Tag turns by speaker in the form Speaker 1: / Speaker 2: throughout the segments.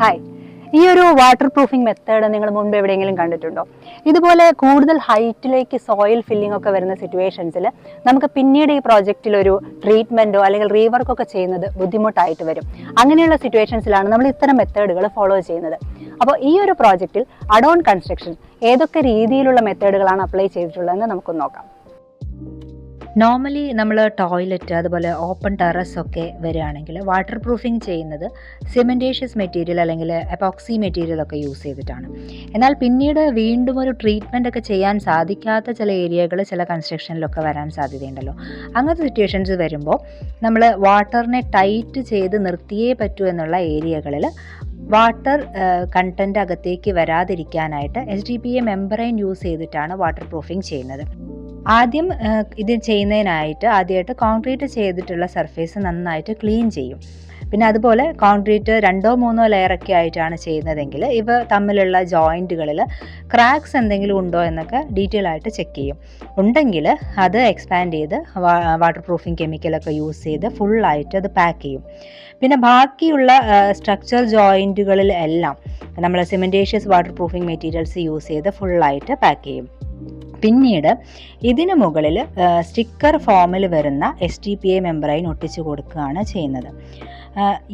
Speaker 1: Hi, ഈ ഒരു water proofing method നിങ്ങൾ മുൻപ് എവിടെയെങ്കിലും കണ്ടിട്ടുണ്ടോ? ഇതുപോലെ കൂടുതൽ ഹൈറ്റിലേക്ക് സോയിൽ ഫില്ലിംഗ് ഒക്കെ വരുന്ന സിറ്റുവേഷൻസിൽ നമുക്ക് പിന്നീട് ഈ പ്രോജക്റ്റിൽ ഒരു ട്രീറ്റ്മെന്റോ അല്ലെങ്കിൽ റീവർക്കൊക്കെ ചെയ്യുന്നത് ബുദ്ധിമുട്ടായിട്ട് വരും. അങ്ങനെയുള്ള സിറ്റുവേഷൻസിലാണ് നമ്മൾ ഇത്തരം മെത്തേഡുകൾ ഫോളോ ചെയ്യുന്നത്. അപ്പോൾ ഈ ഒരു പ്രോജക്റ്റിൽ അഡോൺ കൺസ്ട്രക്ഷൻ ഏതൊക്കെ രീതിയിലുള്ള മെത്തേഡുകളാണ് അപ്ലൈ ചെയ്തിട്ടുള്ളതെന്ന് നമുക്കൊന്ന് നോക്കാം.
Speaker 2: നോർമലി നമ്മൾ ടോയ്ലറ്റ് അതുപോലെ ഓപ്പൺ ടെറസ് ഒക്കെ വരികയാണെങ്കിൽ വാട്ടർ പ്രൂഫിംഗ് ചെയ്യുന്നത് സിമെൻറ്റേഷ്യസ് മെറ്റീരിയൽ അല്ലെങ്കിൽ എപ്പോക്സി മെറ്റീരിയൽ ഒക്കെ യൂസ് ചെയ്തിട്ടാണ്. എന്നാൽ പിന്നീട് വീണ്ടും ഒരു ട്രീറ്റ്മെൻ്റ് ഒക്കെ ചെയ്യാൻ സാധിക്കാത്ത ചില ഏരിയകൾ ചില കൺസ്ട്രക്ഷനിലൊക്കെ വരാൻ സാധ്യതയുണ്ടല്ലോ. അങ്ങനത്തെ സിറ്റുവേഷൻസ് വരുമ്പോൾ നമ്മൾ വാട്ടറിനെ ടൈറ്റ് ചെയ്ത് നിർത്തിയേ പറ്റൂ എന്നുള്ള ഏരിയകളിൽ വാട്ടർ കണ്ടൻറ്റ് അകത്തേക്ക് വരാതിരിക്കാനായിട്ട് HDPE മെംബ്രെയിൻ യൂസ് ചെയ്തിട്ടാണ് വാട്ടർ പ്രൂഫിംഗ് ചെയ്യുന്നത്. ആദ്യം ഇത് ആദ്യമായിട്ട് കോൺക്രീറ്റ് ചെയ്തിട്ടുള്ള സർഫേസ് നന്നായിട്ട് ക്ലീൻ ചെയ്യും. പിന്നെ അതുപോലെ കോൺക്രീറ്റ് 2-3 ലെയറൊക്കെ ആയിട്ടാണ് ചെയ്യുന്നതെങ്കിൽ ഇവ തമ്മിലുള്ള ജോയിൻറ്റുകളിൽ ക്രാക്സ് എന്തെങ്കിലും ഉണ്ടോ എന്നൊക്കെ ഡീറ്റെയിൽ ആയിട്ട് ചെക്ക് ചെയ്യും. ഉണ്ടെങ്കിൽ അത് എക്സ്പാൻഡ് ചെയ്ത് വാട്ടർ പ്രൂഫിംഗ് കെമിക്കലൊക്കെ യൂസ് ചെയ്ത് ഫുള്ളായിട്ട് അത് പാക്ക് ചെയ്യും. പിന്നെ ബാക്കിയുള്ള സ്ട്രക്ചർ ജോയിൻറ്റുകളിൽ എല്ലാം നമ്മൾ സിമെൻറ്റേഷ്യസ് വാട്ടർ പ്രൂഫിംഗ് മെറ്റീരിയൽസ് യൂസ് ചെയ്ത് ഫുള്ളായിട്ട് പാക്ക് ചെയ്യും. പിന്നീട് ഇതിന് മുകളിൽ സ്റ്റിക്കർ ഫോമിൽ വരുന്ന HDPE മെംബ്രെയിൻ ഒട്ടിച്ചു കൊടുക്കുകയാണ് ചെയ്യുന്നത്.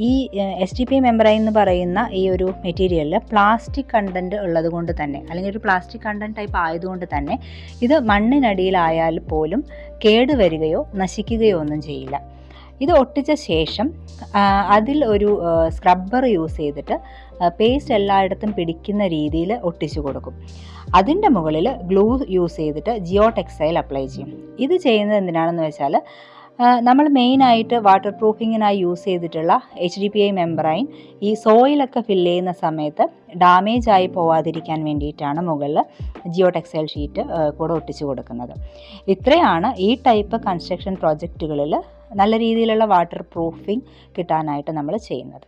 Speaker 2: ഈ HDPE മെംബ്രെയിൻ എന്ന് പറയുന്ന ഈ ഒരു മെറ്റീരിയലിൽ പ്ലാസ്റ്റിക് കണ്ടൻറ്റ് ഉള്ളത് കൊണ്ട് തന്നെ, അല്ലെങ്കിൽ ഒരു പ്ലാസ്റ്റിക് കണ്ടൻറ്റ് ടൈപ്പ് ആയതുകൊണ്ട് തന്നെ ഇത് മണ്ണിനടിയിലായാൽ പോലും കേടുവരികയോ നശിക്കുകയോ ഒന്നും ചെയ്യില്ല. ഇത് ഒട്ടിച്ച ശേഷം അതിൽ ഒരു സ്ക്രബ്ബർ യൂസ് ചെയ്തിട്ട് പേസ്റ്റ് എല്ലായിടത്തും പിടിക്കുന്ന രീതിയിൽ ഒട്ടിച്ചു കൊടുക്കും. അതിൻ്റെ മുകളിൽ ഗ്ലൂ യൂസ് ചെയ്തിട്ട് ജിയോ ടെക്സ്റ്റൈൽ അപ്ലൈ ചെയ്യും. ഇത് ചെയ്യുന്നത് എന്തിനാണെന്ന് വെച്ചാൽ നമ്മൾ മെയിനായിട്ട് വാട്ടർ പ്രൂഫിങ്ങിനായി യൂസ് ചെയ്തിട്ടുള്ള HDPE മെംബ്രെയിൻ ഈ സോയിലൊക്കെ ഫില്ല് ചെയ്യുന്ന സമയത്ത് ഡാമേജ് ആയി പോവാതിരിക്കാൻ വേണ്ടിയിട്ടാണ് മുകളിൽ ജിയോ ടെക്സ്റ്റൈൽ ഷീറ്റ് കൂടെ ഒട്ടിച്ചു കൊടുക്കുന്നത്. ഇത്രയാണ് ഈ ടൈപ്പ് കൺസ്ട്രക്ഷൻ പ്രോജക്റ്റുകളിൽ നല്ല രീതിയിലുള്ള വാട്ടർ പ്രൂഫിംഗ് കിട്ടാനായിട്ട് നമ്മൾ ചെയ്യുന്നത്.